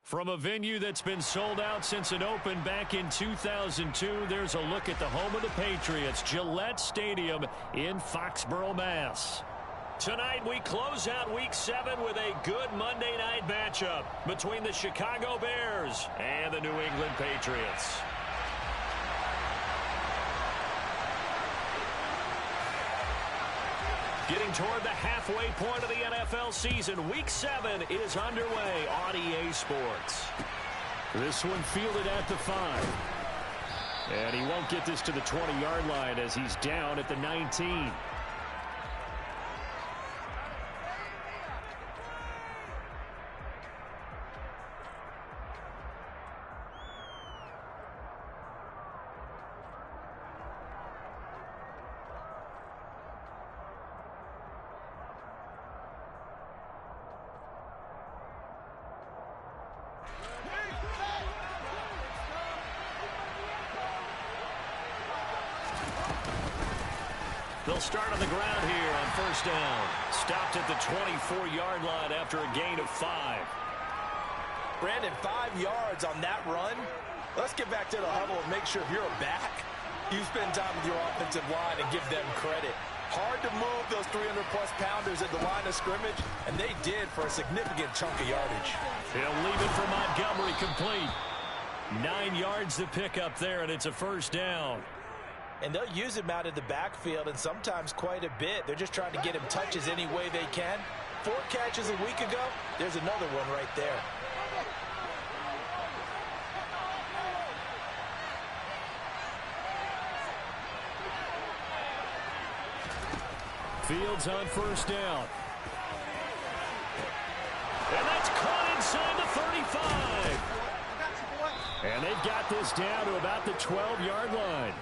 From a venue that's been sold out since it opened back in 2002, there's a look at the home of the Patriots, Gillette Stadium in Foxborough, Mass. Tonight we close out Week 7 with a good Monday night matchup between the Chicago Bears and the New England Patriots. Getting toward the halfway point of the NFL season, Week 7 is underway on EA Sports. This one fielded at the 5. And he won't get this to the 20-yard line as he's down at the 19. They'll start on the ground here on first down. Stopped at the 24-yard line after a gain of 5. Brandon, 5 yards on that run. Let's get back to the huddle and make sure if you're a back, you spend time with your offensive line and give them credit. Hard to move those 300-plus pounders at the line of scrimmage, and they did for a significant chunk of yardage. He'll leave it for Montgomery complete. 9 yards to pick up there, and it's a first down. And they'll use him out in the backfield, and sometimes quite a bit. They're just trying to get him touches any way they can. 4 catches a week ago, there's another one right there. Fields on first down. And that's caught inside the 35. And they've got this down to about the 12-yard line.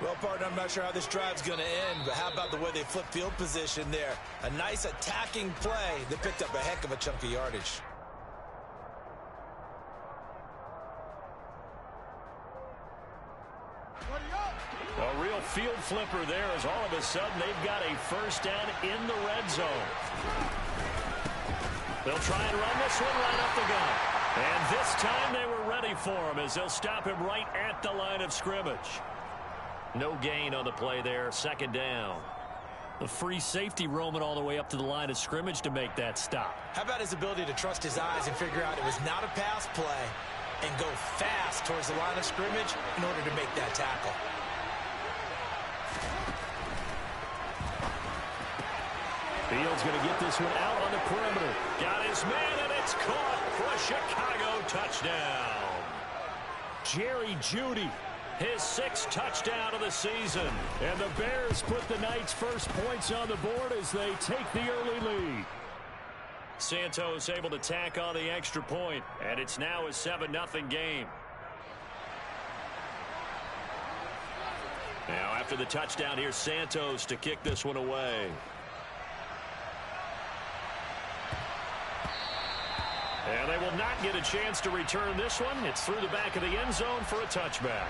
Well, partner, I'm not sure how this drive's going to end, but how about the way they flip field position there? A nice attacking play that picked up a heck of a chunk of yardage. A real field flipper there as all of a sudden they've got a first down in the red zone. They'll try and run this one right up the gut. And this time they were ready for him as they'll stop him right at the line of scrimmage. No gain on the play there, second down. The free safety roaming all the way up to the line of scrimmage to make that stop. How about his ability to trust his eyes and figure out it was not a pass play and go fast towards the line of scrimmage in order to make that tackle. Fields going to get this one out on the perimeter. Got his man, and it's caught for a Chicago touchdown. Jerry Jeudy, his 6th touchdown of the season. And the Bears put the night's first points on the board as they take the early lead. Santos able to tack on the extra point, and it's now a 7-0 game. Now after the touchdown, here's Santos to kick this one away. And they will not get a chance to return this one. It's through the back of the end zone for a touchback.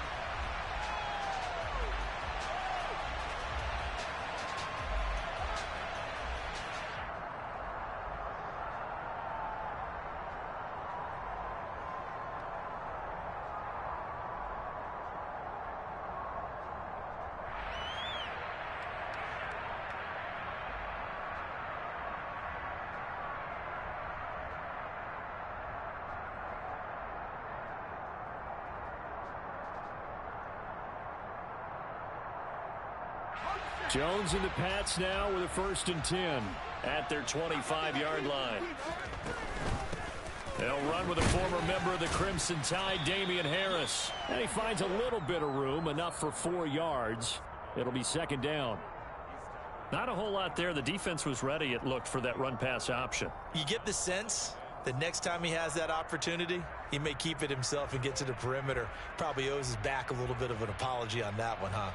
Jones and the Pats now with a 1st and 10 at their 25-yard line. They'll run with a former member of the Crimson Tide, Damian Harris. And he finds a little bit of room, enough for 4 yards. It'll be second down. Not a whole lot there. The defense was ready, it looked, for that run-pass option. You get the sense that next time he has that opportunity, he may keep it himself and get to the perimeter. Probably owes his back a little bit of an apology on that one, huh?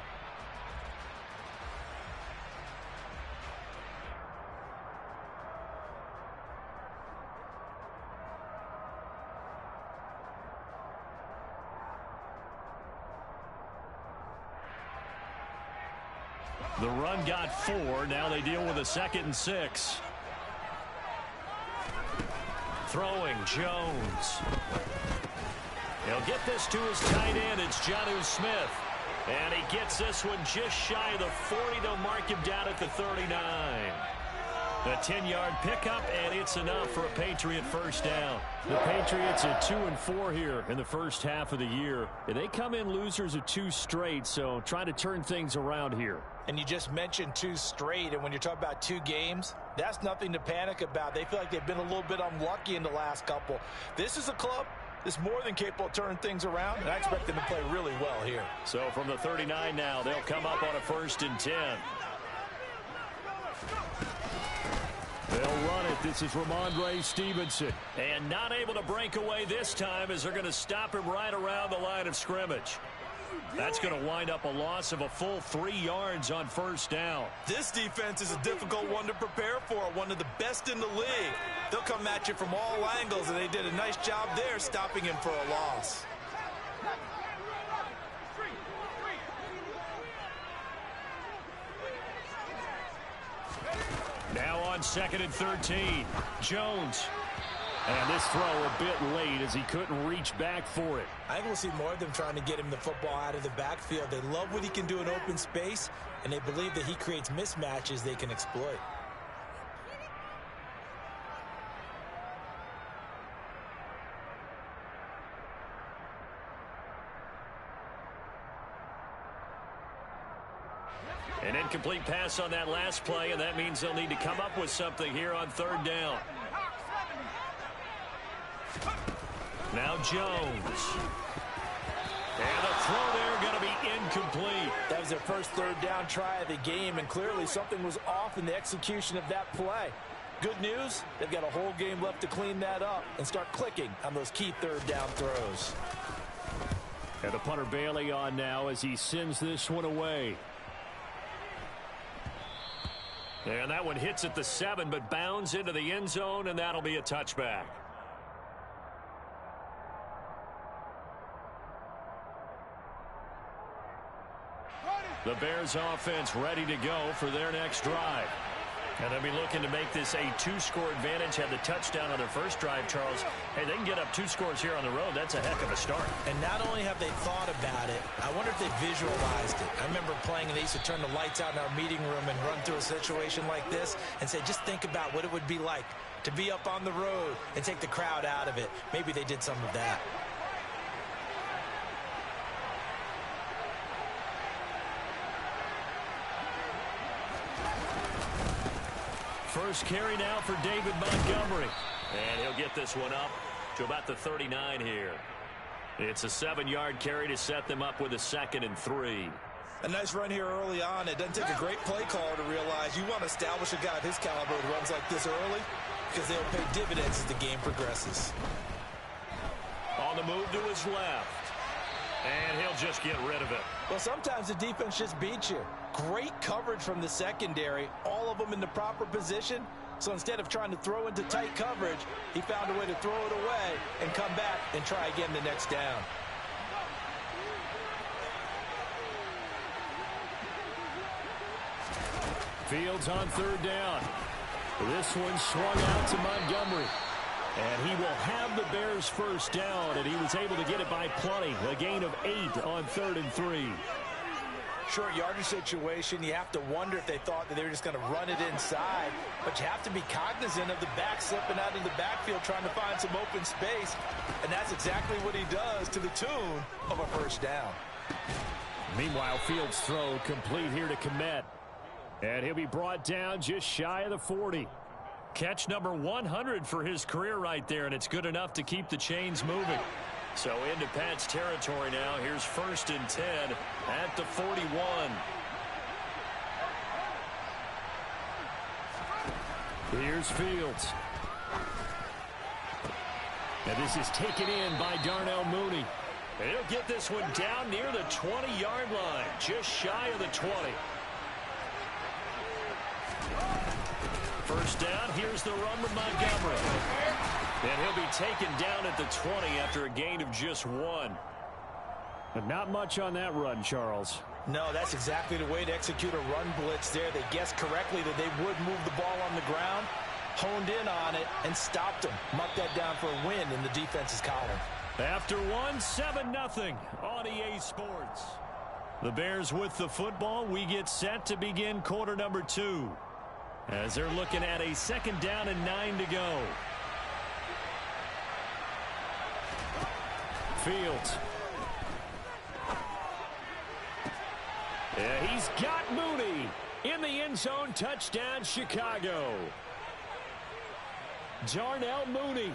The run got 4. Now they deal with a 2nd and 6. Throwing Jones. He'll get this to his tight end. It's Jonnu Smith. And he gets this one just shy of the 40. They'll mark him down at the 39. A 10-yard pickup, and it's enough for a Patriot first down. The Patriots are 2-4 here in the first half of the year. They come in losers of 2 straight, so trying to turn things around here. And you just mentioned 2 straight, and when you're talking about 2 games, that's nothing to panic about. They feel like they've been a little bit unlucky in the last couple. This is a club that's more than capable of turning things around, and I expect them to play really well here. So from the 39 now, they'll come up on a 1st and 10. They'll run it. This is Ramondre Stevenson. And not able to break away this time as they're going to stop him right around the line of scrimmage. That's going to wind up a loss of a full 3 yards on 1st down. This defense is a difficult one to prepare for, one of the best in the league. They'll come at you from all angles, and they did a nice job there stopping him for a loss. Now on 2nd and 13. Jones. And this throw a bit late as he couldn't reach back for it. I think we'll see more of them trying to get him the football out of the backfield. They love what he can do in open space, and they believe that he creates mismatches they can exploit. An incomplete pass on that last play, and that means they'll need to come up with something here on 3rd down. Now Jones. And the throw there going to be incomplete. That was their first 3rd down try of the game, and clearly something was off in the execution of that play. Good news, they've got a whole game left to clean that up and start clicking on those key 3rd down throws. And the punter Bailey on now as he sends this one away. And that one hits at the 7, but bounds into the end zone, and that'll be a touchback. The Bears offense ready to go for their next drive. And they'll be looking to make this a 2-score advantage. Had the touchdown on their first drive, Charles. Hey, they can get up 2 scores here on the road. That's a heck of a start. And not only have they thought about it, I wonder if they visualized it. I remember playing, and they used to turn the lights out in our meeting room and run through a situation like this and say, just think about what it would be like to be up on the road and take the crowd out of it. Maybe they did some of that. First carry now for David Montgomery. And he'll get this one up to about the 39 here. It's a 7-yard carry to set them up with a 2nd and 3. A nice run here early on. It doesn't take a great play caller to realize you want to establish a guy of his caliber who runs like this early because they'll pay dividends as the game progresses. On the move to his left. And he'll just get rid of it. Well, sometimes the defense just beats you. Great coverage from the secondary, all of them in the proper position. So instead of trying to throw into tight coverage, he found a way to throw it away and come back and try again the next down. Fields on 3rd down. This one swung out to Montgomery. And he will have the Bears first down, and he was able to get it by plenty. A gain of 8 on 3rd and 3. Short yardage situation, you have to wonder if they thought that they were just going to run it inside. But you have to be cognizant of the back slipping out of the backfield trying to find some open space. And that's exactly what he does to the tune of a first down. Meanwhile, Fields' throw complete here to Kmet. And he'll be brought down just shy of the 40. Catch number 100 for his career right there, and it's good enough to keep the chains moving. So into Pat's territory now. Here's 1st and 10 at the 41. Here's Fields. And this is taken in by Darnell Mooney. And he'll get this one down near the 20-yard line, just shy of the 20. First down, here's the run with Montgomery. And he'll be taken down at the 20 after a gain of just 1. But not much on that run, Charles. No, that's exactly the way to execute a run blitz there. They guessed correctly that they would move the ball on the ground. honed in on it and stopped him. Mark that down for a win in the defense's column. After one, 7-0 on EA Sports. The Bears with the football. We get set to begin quarter number 2. As they're looking at a 2nd down and 9 to go. Fields. Yeah, he's got Mooney in the end zone. Touchdown, Chicago. Darnell Mooney,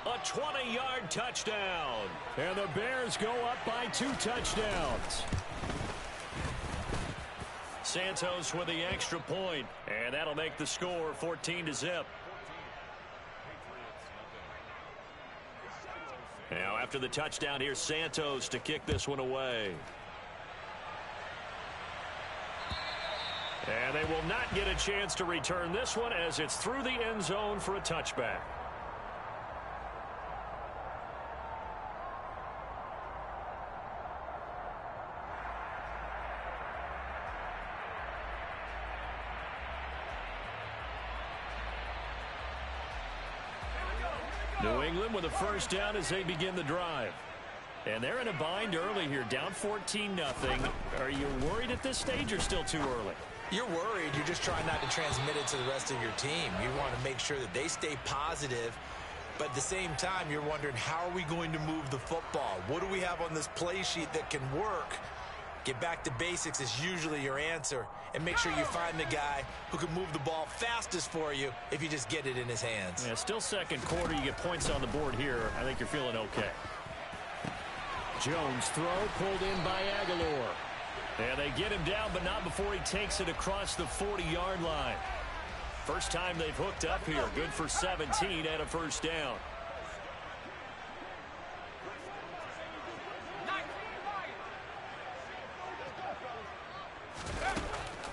a 20-yard touchdown. And the Bears go up by 2 touchdowns. Santos with the extra point, and that'll make the score 14-0. Now after the touchdown, here's Santos to kick this one away. And they will not get a chance to return this one as it's through the end zone for a touchback. New England with a first down as they begin the drive. And they're in a bind early here, down 14-0. Are you worried at this stage or still too early? You're worried. You're just trying not to transmit it to the rest of your team. You want to make sure that they stay positive. But at the same time, you're wondering, how are we going to move the football? What do we have on this play sheet that can work? Get back to basics is usually your answer. And make sure you find the guy who can move the ball fastest for you if you just get it in his hands. Yeah, still second quarter. You get points on the board here. I think you're feeling okay. Jones throw pulled in by Aguilar. And they get him down, but not before he takes it across the 40-yard line. First time they've hooked up here. Good for 17 and a first down.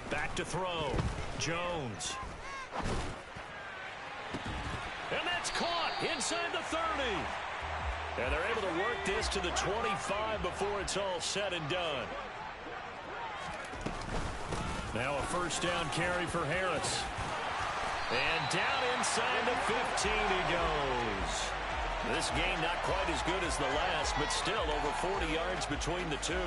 Back to throw. Jones. And that's caught inside the 30. And they're able to work this to the 25 before it's all said and done. Now a first down carry for Harris. And down inside the 15 he goes. This game not quite as good as the last, but still over 40 yards between the two.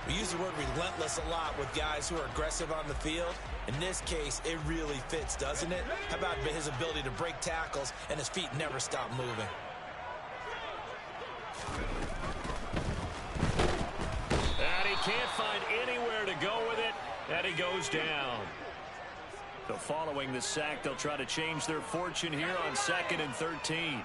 We use the word relentless a lot with guys who are aggressive on the field. In this case, it really fits, doesn't it? How about his ability to break tackles and his feet never stop moving? And he can't find anywhere to go with it, and he goes down. So following the sack, they'll try to change their fortune here on 2nd and 13.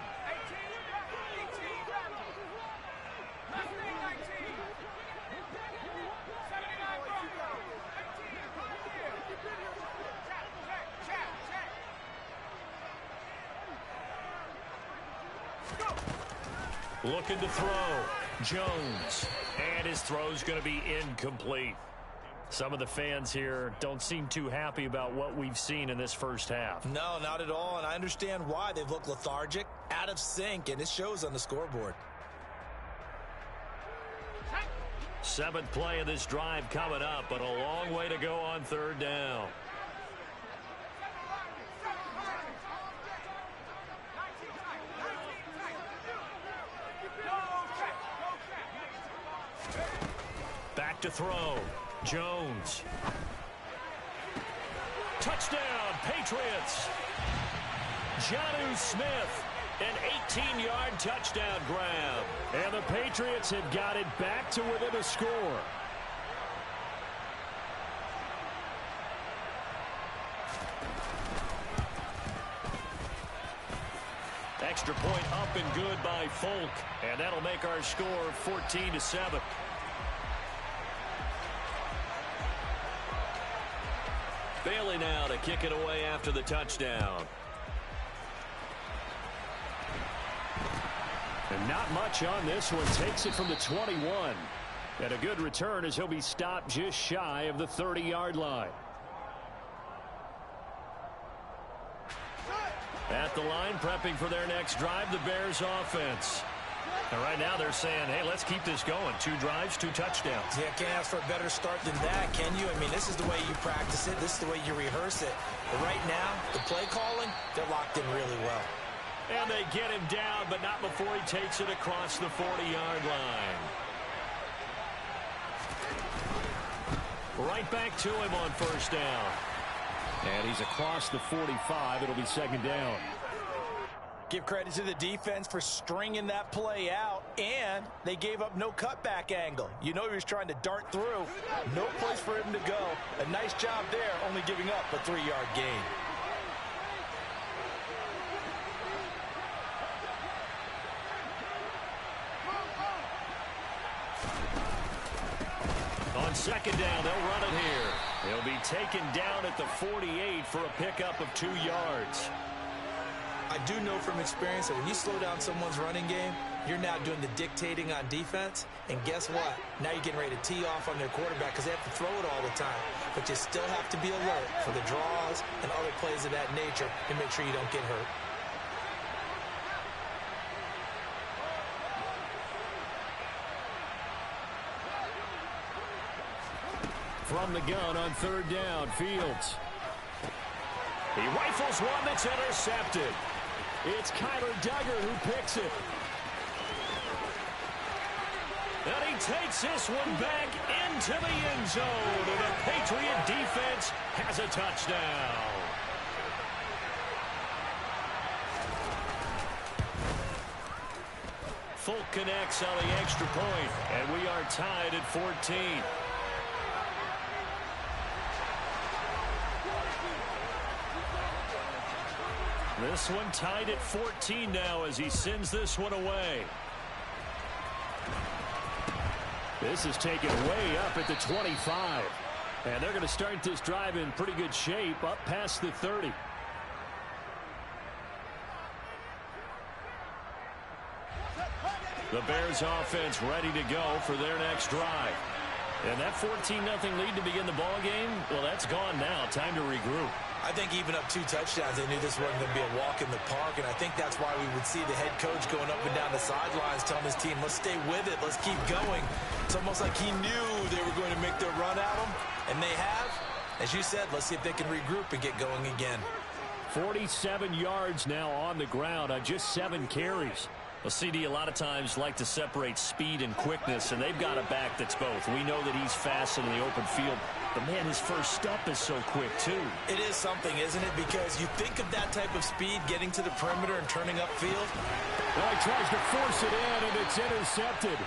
Looking to throw. Jones. And his throw's going to be incomplete. Some of the fans here don't seem too happy about what we've seen in this first half. No, not at all, and I understand why. They've looked lethargic, out of sync, and it shows on the scoreboard. 7th play of this drive coming up, but a long way to go on 3rd down. Back to throw. Jones. Touchdown, Patriots. Jonnu Smith, an 18-yard touchdown grab. And the Patriots have got it back to within a score. Extra point up and good by Folk. And that'll make our score 14-7. Bailey now to kick it away after the touchdown. And not much on this one. Takes it from the 21. And a good return as he'll be stopped just shy of the 30-yard line. At the line, prepping for their next drive, the Bears offense. And right now they're saying, hey, let's keep this going. 2 drives, 2 touchdowns. Yeah, can't ask for a better start than that, can you? I mean, this is the way you practice it. This is the way you rehearse it. But right now, the play calling, they're locked in really well. And they get him down, but not before he takes it across the 40-yard line. Right back to him on first down. And he's across the 45. It'll be second down. Give credit to the defense for stringing that play out, and they gave up no cutback angle. You know he was trying to dart through. No place for him to go. A nice job there, only giving up a 3-yard gain. On second down, they'll run it here. He'll be taken down at the 48 for a pickup of 2 yards. I do know from experience that when you slow down someone's running game, you're now doing the dictating on defense. And guess what? Now you're getting ready to tee off on their quarterback because they have to throw it all the time. But you still have to be alert for the draws and other plays of that nature to make sure you don't get hurt. From the gun on third down, Fields. He rifles one that's intercepted. It's Kyler Duggar who picks it. And he takes this one back into the end zone. And the Patriot defense has a touchdown. Folk connects on the extra point, and we are tied at 14. This one tied at 14 now as he sends this one away. This is taken way up at the 25. And they're going to start this drive in pretty good shape up past the 30. The Bears offense ready to go for their next drive. And that 14-0 lead to begin the ball game, well, that's gone now. Time to regroup. I think even up 2 touchdowns, they knew this wasn't going to be a walk in the park, and I think that's why we would see the head coach going up and down the sidelines telling his team, let's stay with it, let's keep going. It's almost like he knew they were going to make their run at him, and they have. As you said, let's see if they can regroup and get going again. 47 yards now on the ground on just 7 carries. Well, CD a lot of times like to separate speed and quickness, and they've got a back that's both. We know that he's fast in the open field, but, man, his first step is so quick, too. It is something, isn't it? Because you think of that type of speed getting to the perimeter and turning upfield. Well, he tries to force it in, and it's intercepted.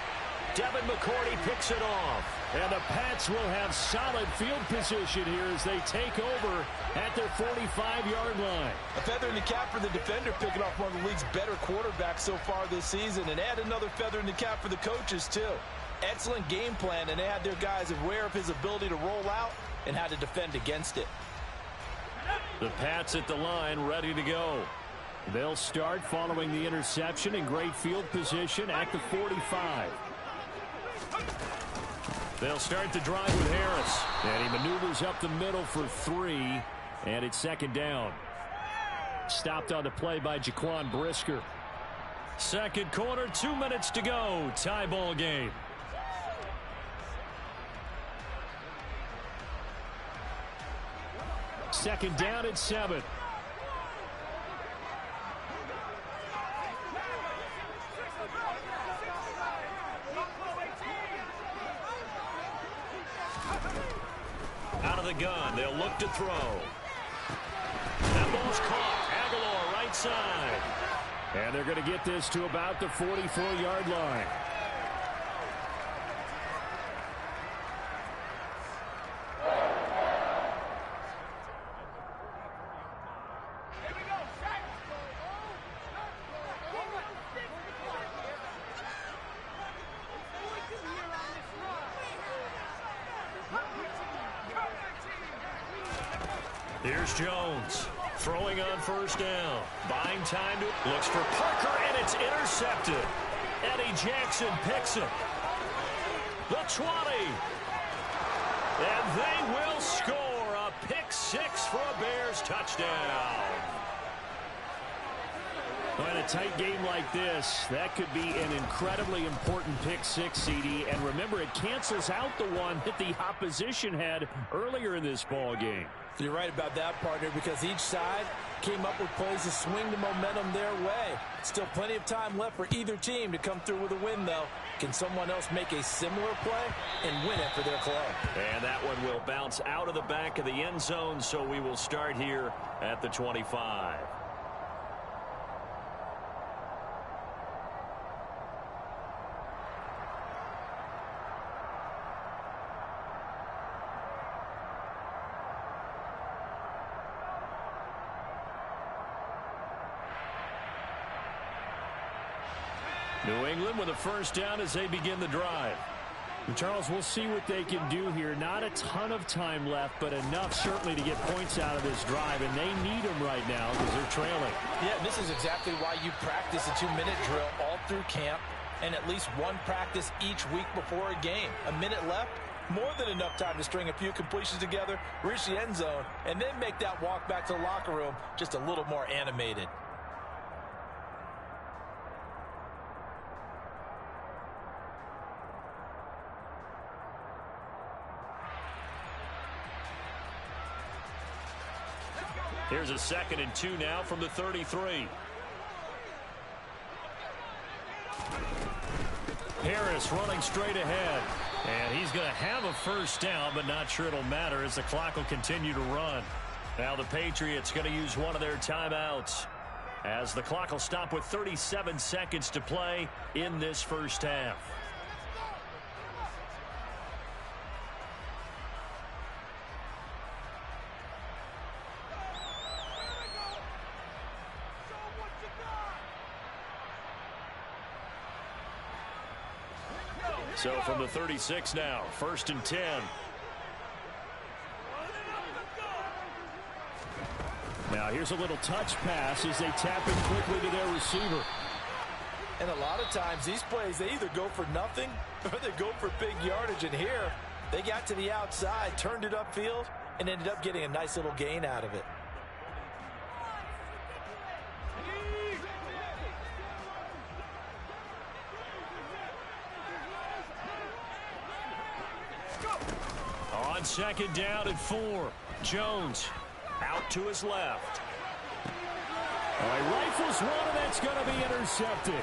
Devin McCourty picks it off. And the Pats will have solid field position here as they take over at their 45-yard line. A feather in the cap for the defender, picking off one of the league's better quarterbacks so far this season. And add another feather in the cap for the coaches, too. Excellent game plan, and they had their guys aware of his ability to roll out and how to defend against it. The Pats at the line, ready to go. They'll start following the interception in great field position at the 45. They'll start the drive with Harris. And he maneuvers up the middle for 3. And it's second down. Stopped on the play by Jaquan Brisker. Second quarter, 2 minutes to go. Tie ball game. Second down at 7. Out of the gun, they'll look to throw. That ball's caught. Aguilar right side. And they're going to get this to about the 44-yard line. Here's Jones throwing on first down. Buying time to looks for Parker, and it's intercepted. Eddie Jackson picks it. The 20. And they will score a pick 6 for a Bears touchdown. In a tight game like this, that could be an incredibly important pick 6, CD. And remember, it cancels out the one that the opposition had earlier in this ball game. You're right about that, partner, because each side came up with plays to swing the momentum their way. Still plenty of time left for either team to come through with a win, though. Can someone else make a similar play and win it for their club? And that one will bounce out of the back of the end zone, so we will start here at the 25. New England with a first down as they begin the drive. And Charles, we'll see what they can do here. Not a ton of time left, but enough certainly to get points out of this drive, and they need them right now because they're trailing. Yeah, and this is exactly why you practice a 2-minute drill all through camp and at least one practice each week before a game. A minute left, more than enough time to string a few completions together, reach the end zone, and then make that walk back to the locker room just a little more animated. Here's a 2nd and 2 now from the 33. Harris running straight ahead. And he's going to have a first down, but not sure it'll matter as the clock will continue to run. Now the Patriots going to use one of their timeouts as the clock will stop with 37 seconds to play in this first half. So from the 36 now, 1st and 10. Now here's a little touch pass as they tap in quickly to their receiver. And a lot of times these plays, they either go for nothing or they go for big yardage. And here, they got to the outside, turned it upfield, and ended up getting a nice little gain out of it. On 2nd down and 4. Jones out to his left. All right, rifles one, and that's going to be intercepted.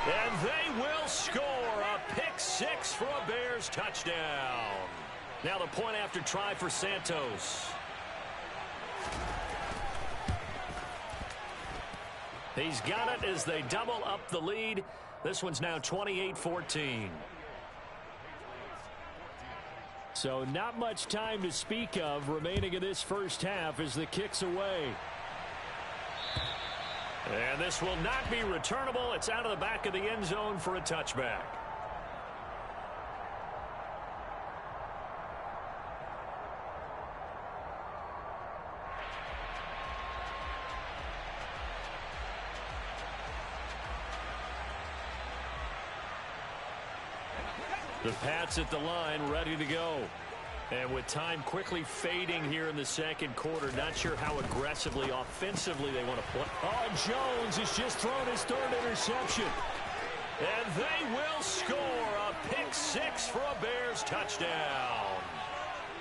And they will score a pick 6 for a Bears touchdown. Now the point after try for Santos. He's got it as they double up the lead. This one's now 28-14. So not much time to speak of remaining in this first half as the kick's away. And this will not be returnable. It's out of the back of the end zone for a touchback. The Pats at the line, ready to go. And with time quickly fading here in the second quarter, not sure how aggressively, offensively they want to play. Oh, Jones has just thrown his 3rd interception. And they will score a pick 6 for a Bears touchdown.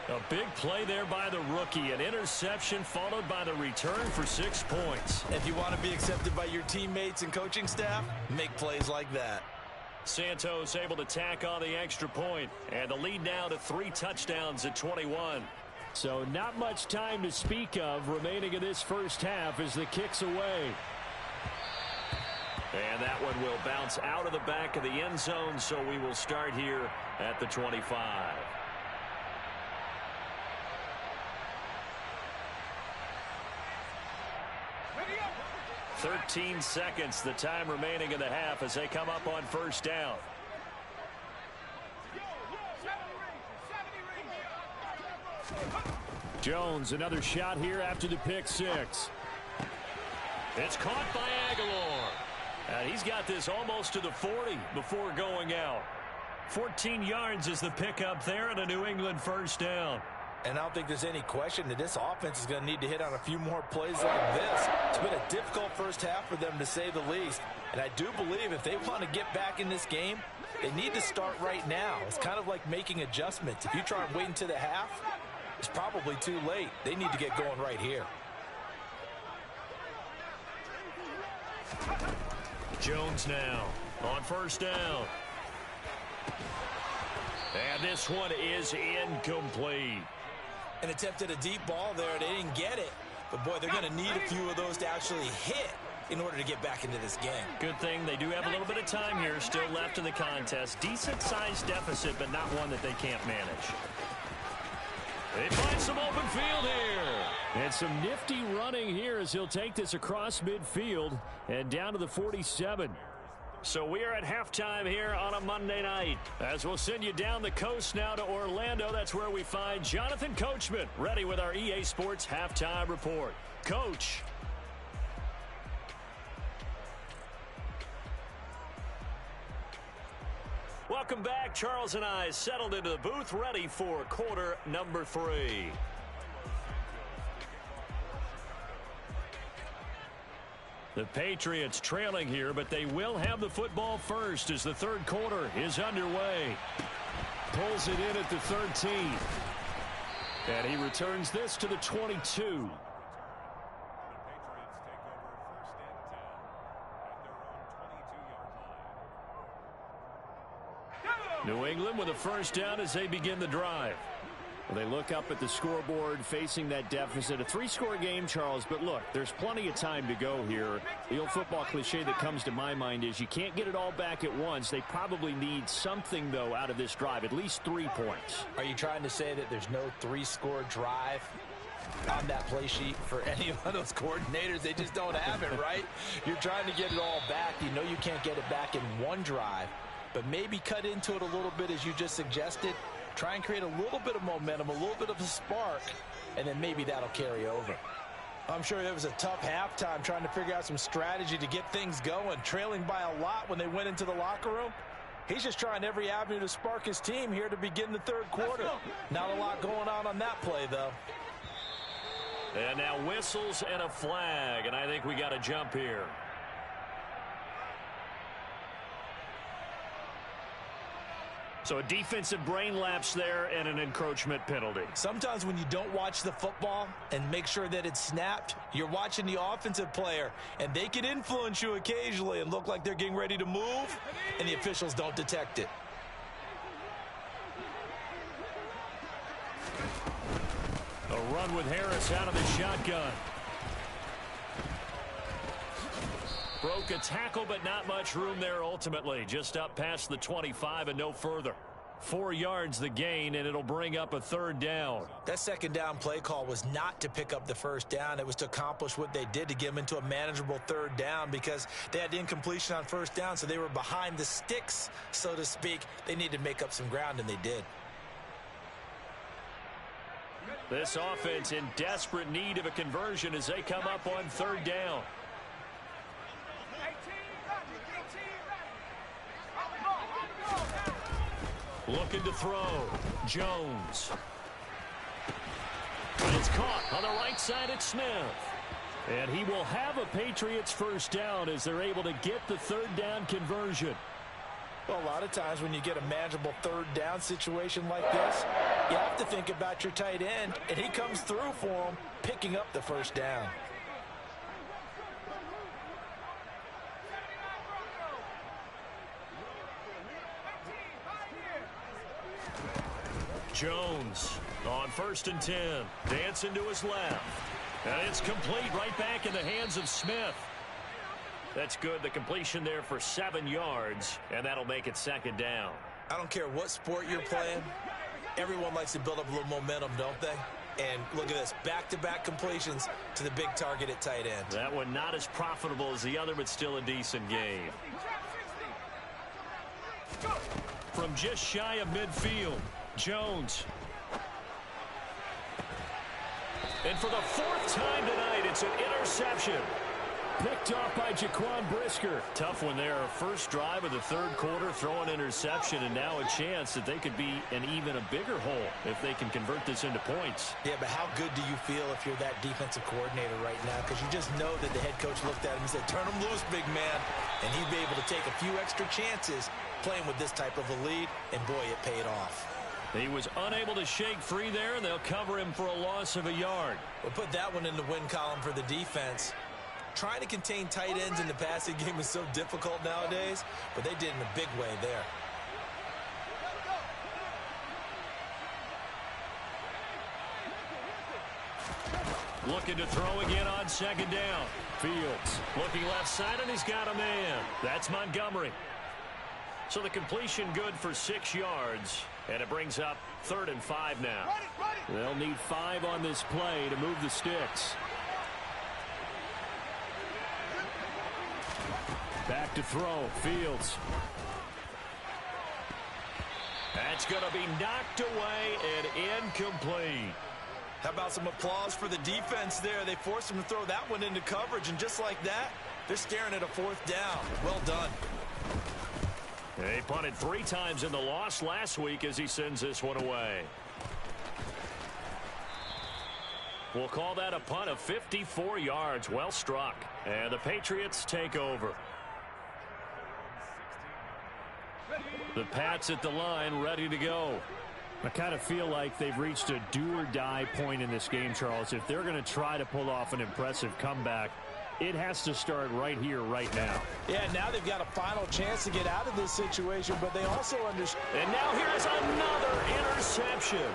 A big play there by the rookie. An interception followed by the return for 6 points. If you want to be accepted by your teammates and coaching staff, make plays like that. Santos able to tack on the extra point, and the lead now to 3 touchdowns at 21. So not much time to speak of remaining in this first half as the kick's away. And that one will bounce out of the back of the end zone, so we will start here at the 25. 13 seconds, the time remaining in the half as they come up on first down. Jones, another shot here after the pick 6. It's caught by Aguilar. And he's got this almost to the 40 before going out. 14 yards is the pickup there and a New England first down. And I don't think there's any question that this offense is going to need to hit on a few more plays like this. It's been a difficult first half for them, to say the least. And I do believe if they want to get back in this game, they need to start right now. It's kind of like making adjustments. If you try and wait until the half, it's probably too late. They need to get going right here. Jones now on first down. And this one is incomplete. And attempted a deep ball there. They didn't get it. But, boy, they're going to need a few of those to actually hit in order to get back into this game. Good thing they do have a little bit of time here still left in the contest. Decent-sized deficit, but not one that they can't manage. They find some open field here. And some nifty running here as he'll take this across midfield and down to the 47. So we are at halftime here on a Monday night. As we'll send you down the coast now to Orlando. That's where we find Jonathan Coachman ready with our EA Sports Halftime Report. Coach. Welcome back. Charles and I settled into the booth ready for quarter number 3. The Patriots trailing here, but they will have the football first as the third quarter is underway. Pulls it in at the 13. And he returns this to the 22. New England with a first down as they begin the drive. Well, they look up at the scoreboard facing that deficit. A 3-score game, Charles, but look, there's plenty of time to go here. The old football cliche that comes to my mind is you can't get it all back at once. They probably need something, though, out of this drive, at least 3 points. Are you trying to say that there's no 3-score drive on that play sheet for any of those coordinators? They just don't have it, right? You're trying to get it all back. You know you can't get it back in one drive, but maybe cut into it a little bit as you just suggested. Try and create a little bit of momentum, a little bit of a spark, and then maybe that'll carry over. I'm sure it was a tough halftime trying to figure out some strategy to get things going, trailing by a lot when they went into the locker room. He's just trying every avenue to spark his team here to begin the third quarter. Not a lot going on that play, though. And now whistles and a flag, and I think we got a jump here. So a defensive brain lapse there and an encroachment penalty. Sometimes when you don't watch the football and make sure that it's snapped, you're watching the offensive player, and they can influence you occasionally and look like they're getting ready to move, and the officials don't detect it. A run with Harris out of the shotgun. Broke a tackle, but not much room there ultimately. Just up past the 25 and no further. 4 yards the gain, and it'll bring up a third down. That second down play call was not to pick up the first down. It was to accomplish what they did, to get them into a manageable third down, because they had the incompletion on first down, so they were behind the sticks, so to speak. They needed to make up some ground, and they did. This offense in desperate need of a conversion as they come up on third down. Looking to throw. Jones. And it's caught on the right side at Smith. And he will have a Patriots first down as they're able to get the third down conversion. Well, a lot of times when you get a manageable third down situation like this, you have to think about your tight end, and he comes through for him, picking up the first down. Jones on 1st and 10. Dancing to his left. And it's complete right back in the hands of Smith. That's good. The completion there for 7 yards, and that'll make it second down. I don't care what sport you're playing. Everyone likes to build up a little momentum, don't they? And look at this. Back-to-back completions to the big target at tight end. That one not as profitable as the other, but still a decent game. From just shy of midfield, Jones. And for the 4th time tonight, it's an interception. Picked off by Jaquan Brisker. Tough one there. First drive of the third quarter, throw an interception, and now a chance that they could be in even a bigger hole if they can convert this into points. Yeah, but how good do you feel if you're that defensive coordinator right now? Because you just know that the head coach looked at him and said, turn him loose, big man. And he'd be able to take a few extra chances playing with this type of a lead, and boy, it paid off. He was unable to shake free there, and they'll cover him for a loss of a yard. We'll put that one in the win column for the defense. Trying to contain tight ends in the passing game is so difficult nowadays, but they did in a big way there. Looking to throw again on second down. Fields looking left side, and he's got a man. That's Montgomery. So the completion good for 6 yards, and it brings up 3rd and 5 now. They'll need 5 on this play to move the sticks. Back to throw. Fields. That's going to be knocked away and incomplete. How about some applause for the defense there? They forced him to throw that one into coverage, and just like that, they're staring at a 4th down. Well done. They punted 3 times in the loss last week as he sends this one away. We'll call that a punt of 54 yards. Well struck. And the Patriots take over. The Pats at the line, ready to go. I kind of feel like they've reached a do-or-die point in this game, Charles. If they're going to try to pull off an impressive comeback, it has to start right here, right now. Yeah, now they've got a final chance to get out of this situation, but they also understand. And now here's another interception.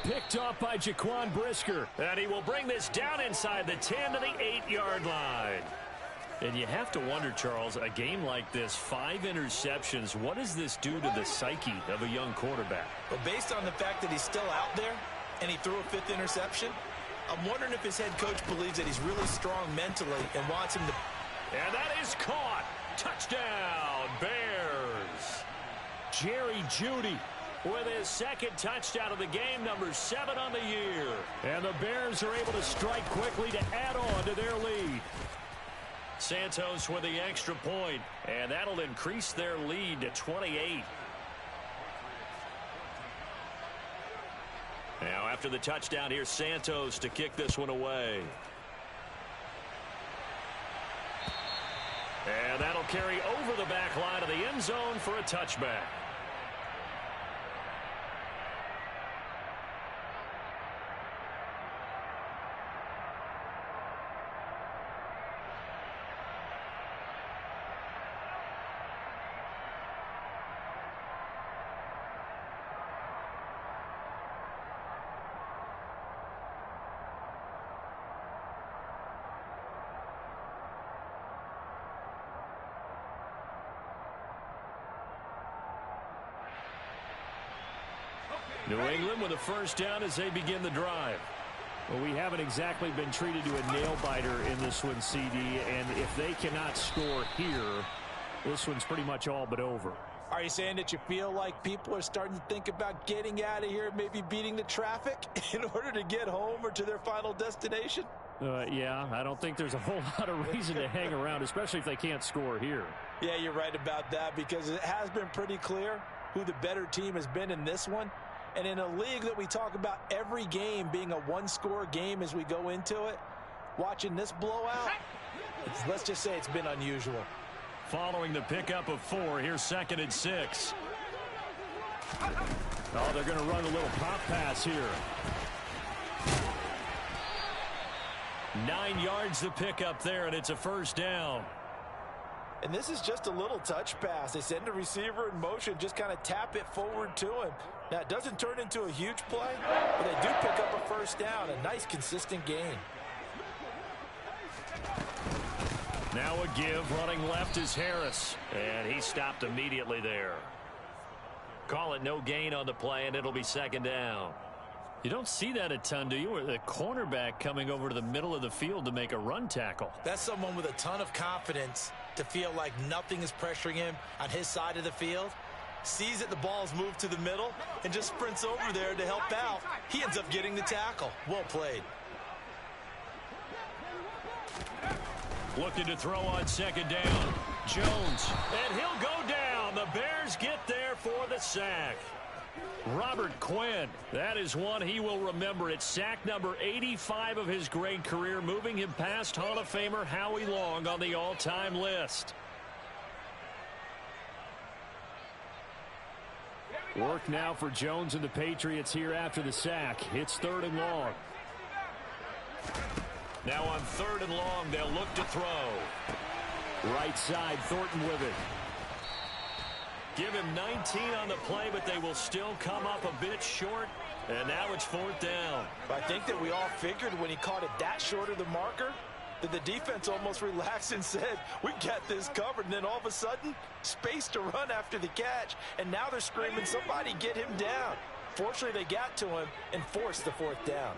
Picked off by Jaquan Brisker. And he will bring this down inside the 10 to the 8-yard line. And you have to wonder, Charles, a game like this, 5 interceptions, what does this do to the psyche of a young quarterback? But based on the fact that he's still out there and he threw a 5th interception, I'm wondering if his head coach believes that he's really strong mentally and wants him to. And that is caught. Touchdown, Bears. Jerry Jeudy with his 2nd touchdown of the game, number 7 on the year. And the Bears are able to strike quickly to add on to their lead. Santos with the extra point, and that'll increase their lead to 28. Now after the touchdown, here's Santos to kick this one away. And that'll carry over the back line of the end zone for a touchback. New England with a first down as they begin the drive. Well, we haven't exactly been treated to a nail-biter in this one, CD, and if they cannot score here, this one's pretty much all but over. Are you saying that you feel like people are starting to think about getting out of here, maybe beating the traffic in order to get home or to their final destination? Yeah, I don't think there's a whole lot of reason to hang around, especially if they can't score here. Yeah, you're right about that, because it has been pretty clear who the better team has been in this one. And in a league that we talk about every game being a one-score game as we go into it, watching this blowout, let's just say it's been unusual. Following the pickup of 4, here's 2nd and 6. Oh, they're going to run a little pop pass here. 9 yards to pick up there, and it's a first down. And this is just a little touch pass. They send the receiver in motion, just kind of tap it forward to him. Now, it doesn't turn into a huge play, but they do pick up a first down. A nice, consistent gain. Now a give. Running left is Harris. And he stopped immediately there. Call it no gain on the play, and it'll be 2nd down. You don't see that a ton, do you? Or the cornerback coming over to the middle of the field to make a run tackle. That's someone with a ton of confidence to feel like nothing is pressuring him on his side of the field. Sees that the ball's moved to the middle and just sprints over there to help out. He ends up getting the tackle. Well played. Looking to throw on second down. Jones, and he'll go down. The Bears get there for the sack. Robert Quinn, that is one he will remember. It's sack number 85 of his great career, moving him past Hall of Famer Howie Long on the all-time list. Work now for Jones and the Patriots here after the sack. It's 3rd and long. Now on 3rd and long, they'll look to throw. Right side, Thornton with it. Give him 19 on the play, but they will still come up a bit short. And now it's 4th down. I think that we all figured when he caught it that short of the marker that the defense almost relaxed and said, we got this covered. And then all of a sudden, space to run after the catch. And now they're screaming, somebody get him down. Fortunately, they got to him and forced the 4th down.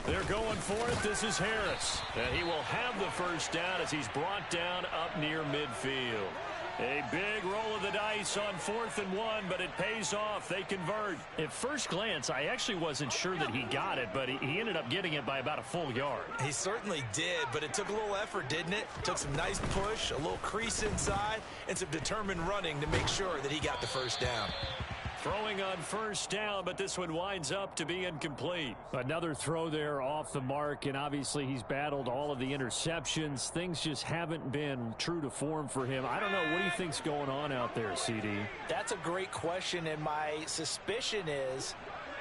They're going for it. This is Harris. And he will have the first down as he's brought down up near midfield. A big roll of the dice on 4th and 1, but it pays off. They convert. At first glance, I actually wasn't sure that he got it, but he ended up getting it by about a full yard. He certainly did, but it took a little effort, didn't it? Took some nice push, a little crease inside, and some determined running to make sure that he got the first down. Throwing on 1st down, but this one winds up to be incomplete. Another throw there off the mark, and obviously he's battled all of the interceptions. Things just haven't been true to form for him. I don't know. What do you think's going on out there, CD? That's a great question, and my suspicion is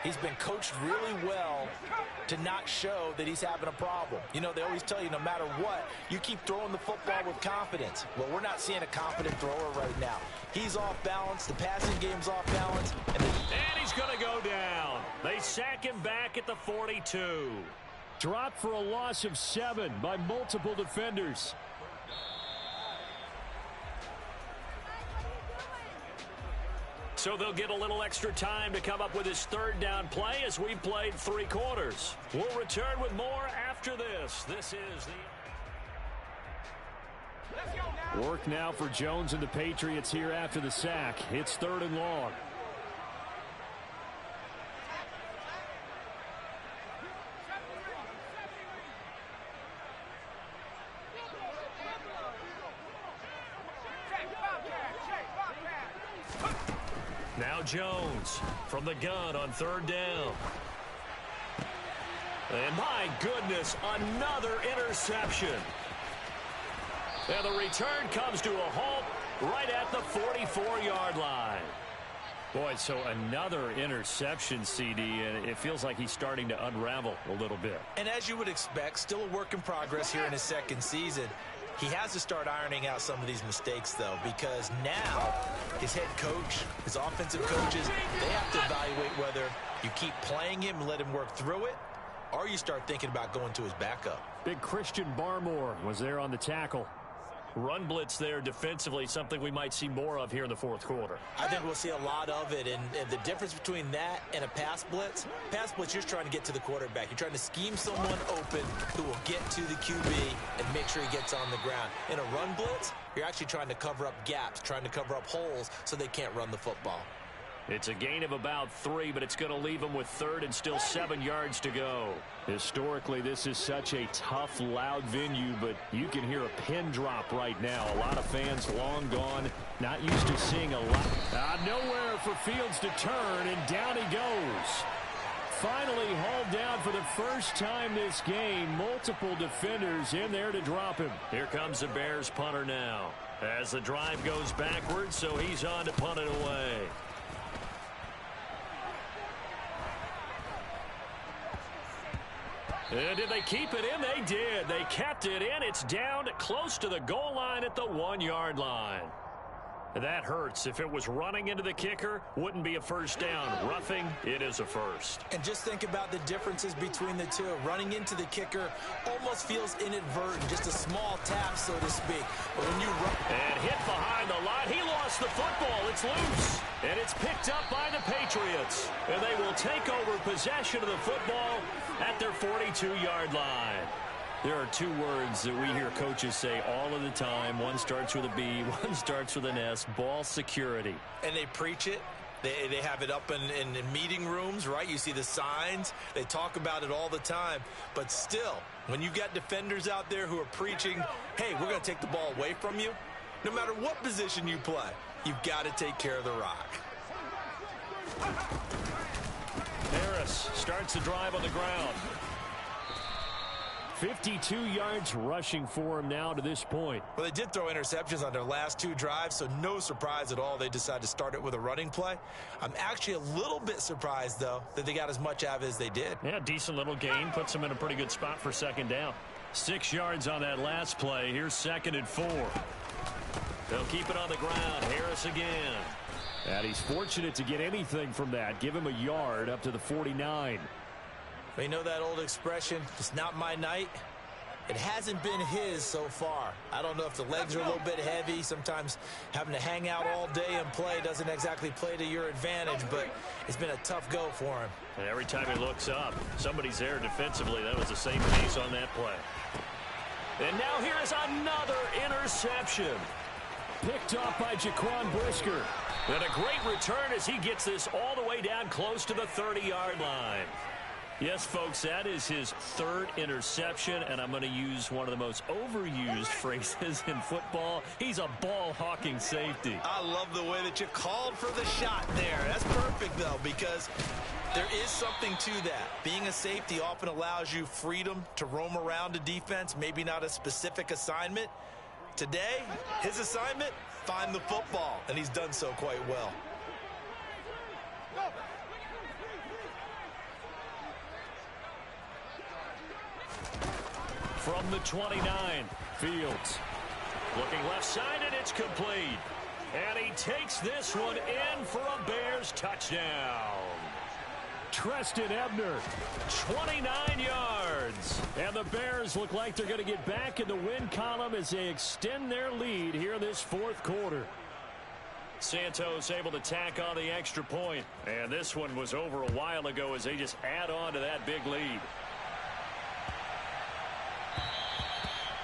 he's been coached really well to not show that he's having a problem. You know, they always tell you no matter what, you keep throwing the football with confidence. Well, we're not seeing a confident thrower right now. He's off balance. The passing game's off balance. And he's going to go down. They sack him back at the 42. Dropped for a loss of 7 by multiple defenders. So they'll get a little extra time to come up with his 3rd down play as we've played 3 quarters. We'll return with more after this. This is the... Work now for Jones and the Patriots here after the sack. It's 3rd and long. Now Jones from the gun on 3rd down. And my goodness, another interception. And the return comes to a halt right at the 44-yard line. Boy, so another interception, CD, and it feels like he's starting to unravel a little bit. And as you would expect, still a work in progress here in his 2nd season. He has to start ironing out some of these mistakes, though, because now his head coach, his offensive coaches, they have to evaluate whether you keep playing him and let him work through it, or you start thinking about going to his backup. Big Christian Barmore was there on the tackle. Run blitz there defensively, something we might see more of here in the 4th quarter. I think we'll see a lot of it, and the difference between that and a pass blitz, you're trying to get to the quarterback. You're trying to scheme someone open who will get to the QB and make sure he gets on the ground. In a run blitz, you're actually trying to cover up gaps, trying to cover up holes so they can't run the football. It's a gain of about 3, but it's going to leave them with 3rd and still 7 yards to go. Historically, this is such a tough, loud venue, but you can hear a pin drop right now. A lot of fans long gone, not used to seeing a lot. Nowhere for Fields to turn, and down he goes. Finally hauled down for the first time this game. Multiple defenders in there to drop him. Here comes the Bears punter now. As the drive goes backwards, so he's on to punt it away. And did they keep it in? They did. They kept it in. It's down close to the goal line at the 1-yard line. That hurts. If it was running into the kicker, wouldn't be a first down. Roughing, it is a first. And just think about the differences between the two. Running into the kicker almost feels inadvertent, just a small tap, so to speak. But when you run... And hit behind the line. He lost the football. It's loose. And it's picked up by the Patriots. And they will take over possession of the football at their 42-yard line. There are two words that we hear coaches say all of the time. One starts with a B, one starts with an S, ball security. And they preach it. They have it up in meeting rooms, right? You see the signs. They talk about it all the time. But still, when you got defenders out there who are preaching, hey, we're going to take the ball away from you, no matter what position you play, you've got to take care of the rock. Harris starts the drive on the ground. 52 yards rushing for him now to this point. Well, they did throw interceptions on their last two drives, so no surprise at all they decided to start it with a running play. I'm actually a little bit surprised, though, that they got as much out of it as they did. Yeah, decent little gain. Puts them in a pretty good spot for second down. 6 yards on that last play. Here's 2nd and 4. They'll keep it on the ground. Harris again. And he's fortunate to get anything from that. Give him a yard up to the 49. You know that old expression, it's not my night? It hasn't been his so far. I don't know if the legs are a little bit heavy. Sometimes having to hang out all day and play doesn't exactly play to your advantage, but it's been a tough go for him. And every time he looks up, somebody's there defensively. That was the same case on that play. And now here is another interception. Picked off by Jaquan Brisker. And a great return as he gets this all the way down close to the 30-yard line. Yes, folks, that is his 3rd interception, and I'm going to use one of the most overused phrases in football. He's a ball-hawking safety. I love the way that you called for the shot there. That's perfect, though, because there is something to that. Being a safety often allows you freedom to roam around a defense, maybe not a specific assignment. Today, his assignment, find the football, and he's done so quite well. From the 29, Fields. Looking left side, and it's complete. And he takes this one in for a Bears touchdown. Treston Ebner, 29 yards. And the Bears look like they're going to get back in the win column as they extend their lead here in this 4th quarter. Santos able to tack on the extra point. And this one was over a while ago as they just add on to that big lead.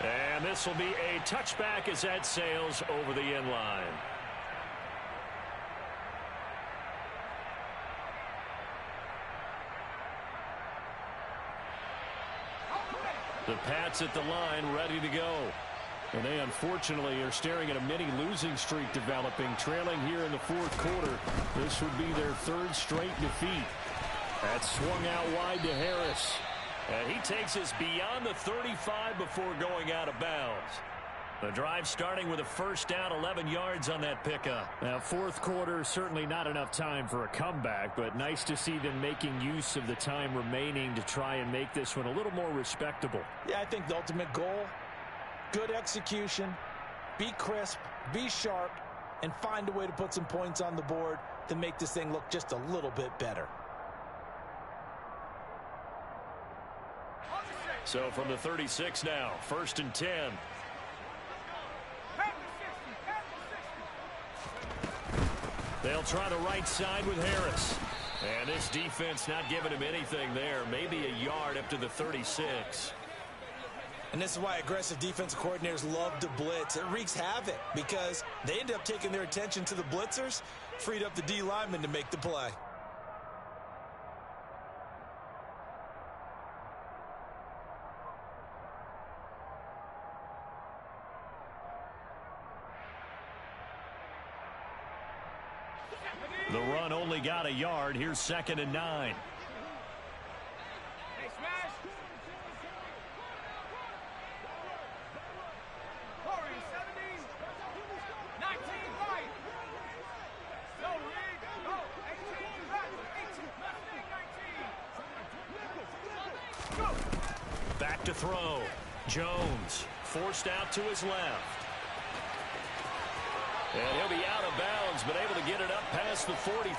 And this will be a touchback as that sails over the end line. The Pats at the line ready to go. And they unfortunately are staring at a mini losing streak developing, trailing here in the 4th quarter. This would be their 3rd straight defeat. That swung out wide to Harris. And he takes us beyond the 35 before going out of bounds. The drive starting with a first down, 11 yards on that pickup. Now, 4th quarter, certainly not enough time for a comeback, but nice to see them making use of the time remaining to try and make this one a little more respectable. Yeah, I think the ultimate goal, good execution, be crisp, be sharp, and find a way to put some points on the board to make this thing look just a little bit better. So from the 36 now, 1st and 10. They'll try the right side with Harris. And this defense not giving him anything there. Maybe a yard up to the 36. And this is why aggressive defensive coordinators love to blitz. It wreaks havoc because they end up taking their attention to the blitzers, freed up the D lineman to make the play. The run only got a yard. Here's 2nd and 9. Back to throw. Jones forced out to his left. And he'll be out of bounds, but able to get it up past the 45.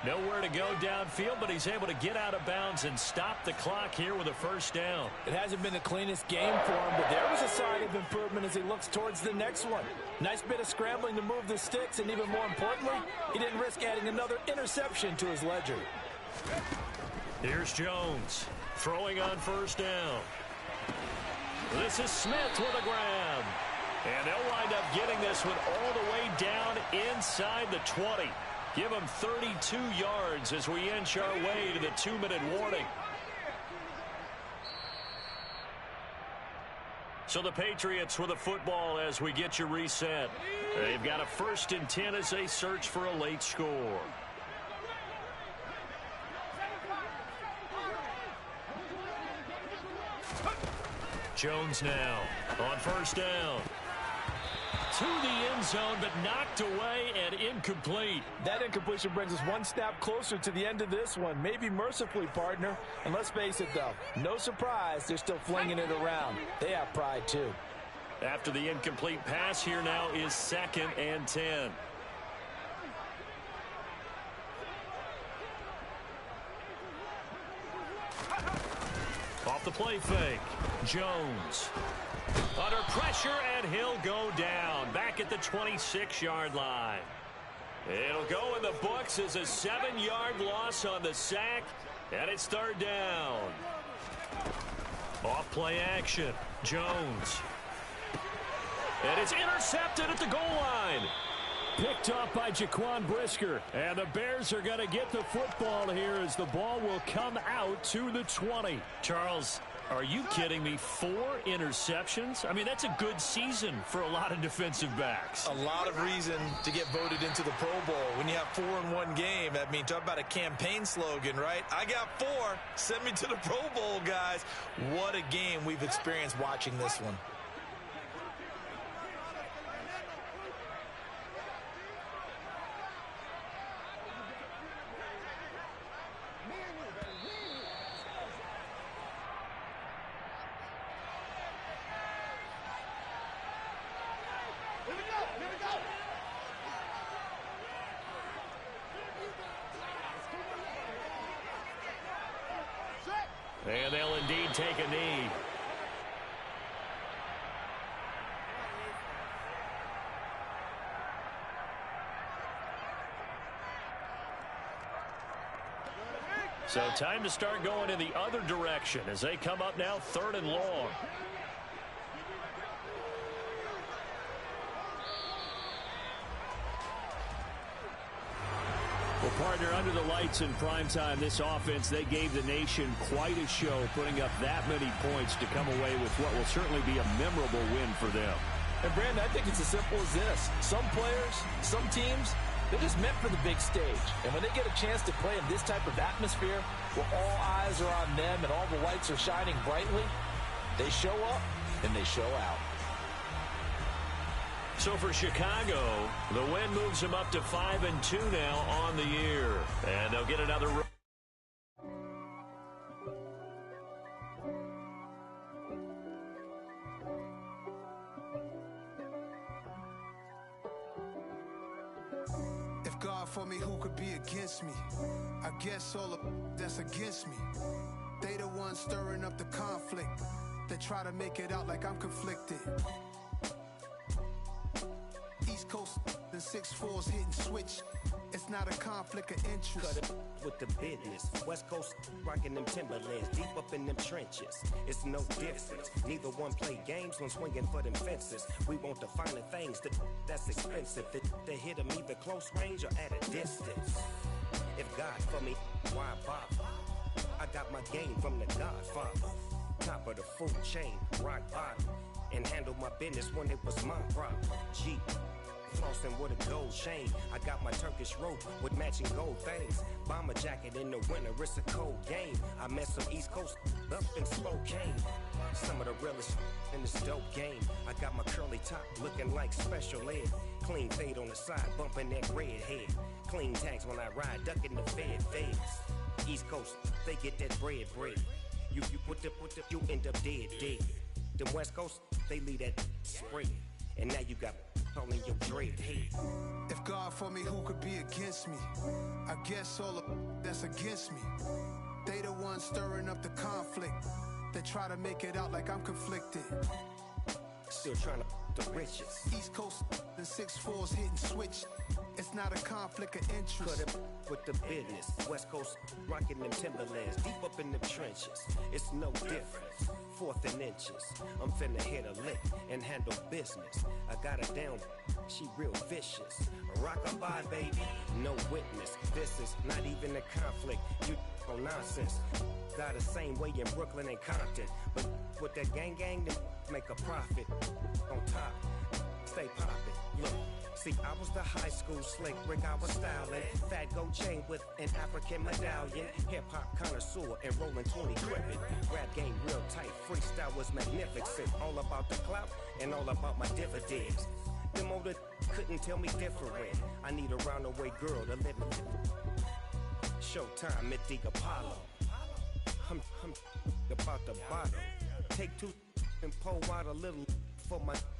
Nowhere to go downfield, but he's able to get out of bounds and stop the clock here with a first down. It hasn't been the cleanest game for him, but there was a sign of improvement as he looks towards the next one. Nice bit of scrambling to move the sticks, and even more importantly, he didn't risk adding another interception to his ledger. Here's Jones throwing on first down. This is Smith with a grab. And they'll wind up getting this one all the way down inside the 20. Give them 32 yards as we inch our way to the 2-minute warning. So the Patriots with the football as we get you reset. They've got a 1st and 10 as they search for a late score. Jones now on 1st down. To the end zone, but knocked away and incomplete. That incompletion brings us one snap closer to the end of this one. Maybe mercifully, partner. And let's face it, though, no surprise, they're still flinging it around. They have pride, too. After the incomplete pass, here now is 2nd and 10. Off the play fake. Jones. Under pressure, and he'll go down. Back at the 26-yard line. It'll go in the books as a 7-yard loss on the sack, and it's 3rd down. Off play action. Jones. And it's intercepted at the goal line. Picked off by Jaquan Brisker. And the Bears are going to get the football here as the ball will come out to the 20. Charles, are you kidding me? 4 interceptions? I mean, that's a good season for a lot of defensive backs. A lot of reason to get voted into the Pro Bowl. When you have 4 in one game, I mean, talk about a campaign slogan, right? I got 4. Send me to the Pro Bowl, guys. What a game we've experienced watching this one. And they'll indeed take a knee. So time to start going in the other direction as they come up now 3rd and long. Well, partner, under the lights in primetime, this offense, they gave the nation quite a show, putting up that many points to come away with what will certainly be a memorable win for them. And, Brandon, I think it's as simple as this. Some players, some teams, they're just meant for the big stage. And when they get a chance to play in this type of atmosphere where all eyes are on them and all the lights are shining brightly, they show up and they show out. So for Chicago, the win moves them up to 5-2 now on the year. And they'll get another. If God for me, who could be against me? I guess all of that's against me. They the ones stirring up the conflict. They try to make it out like I'm conflicted. East Coast, the 6'4's hitting switch. It's not a conflict of interest. Cut it with the business. West Coast rocking them Timberlands, deep up in them trenches. It's no difference. Neither one play games when swinging for them fences. We want the finer things that's expensive. They hit them either close range or at a distance. If God for me, why bother? I got my game from the Godfather. Top of the food chain, rock bottom. And handle my business when it was my problem. G. Flossing with a gold chain. I got my Turkish rope with matching gold things. Bomber jacket in the winter, it's a cold game. I met some East Coast up in Spokane. Some of the realest in this dope game. I got my curly top looking like special ed. Clean fade on the side, bumping that red head. Clean tags when I ride, ducking the feds. East Coast, they get that bread. You you end up dead. Them West Coast, they leave that spray. And now you got all in your dread head. If God for me, who could be against me? I guess all of that's against me. They the ones stirring up the conflict. They try to make it out like I'm conflicted. Still trying to the riches. East Coast, the 6'4's hitting switch. It's not a conflict of interest. Cut it with the business. West Coast rocking them Timberlands, deep up in them trenches. It's no difference. 4th and inches. I'm finna hit a lick and handle business. I got her down, she real vicious. Rock-a-bye, baby, no witness. This is not even a conflict. You on nonsense. Got the same way in Brooklyn and Compton, but with that gang, then make a profit. On top, stay poppin'. Look. See, I was the high school slick Rick, I was styling. Fat gold chain with an African medallion. Hip-hop connoisseur and rolling 20 gripping. Rap game real tight, freestyle was magnificent. All about the clout and all about my dividends. Them older couldn't tell me different. I need a roundaway girl to live in. Showtime at the Apollo. I'm about the bottle. Take 2 and pour out a little for my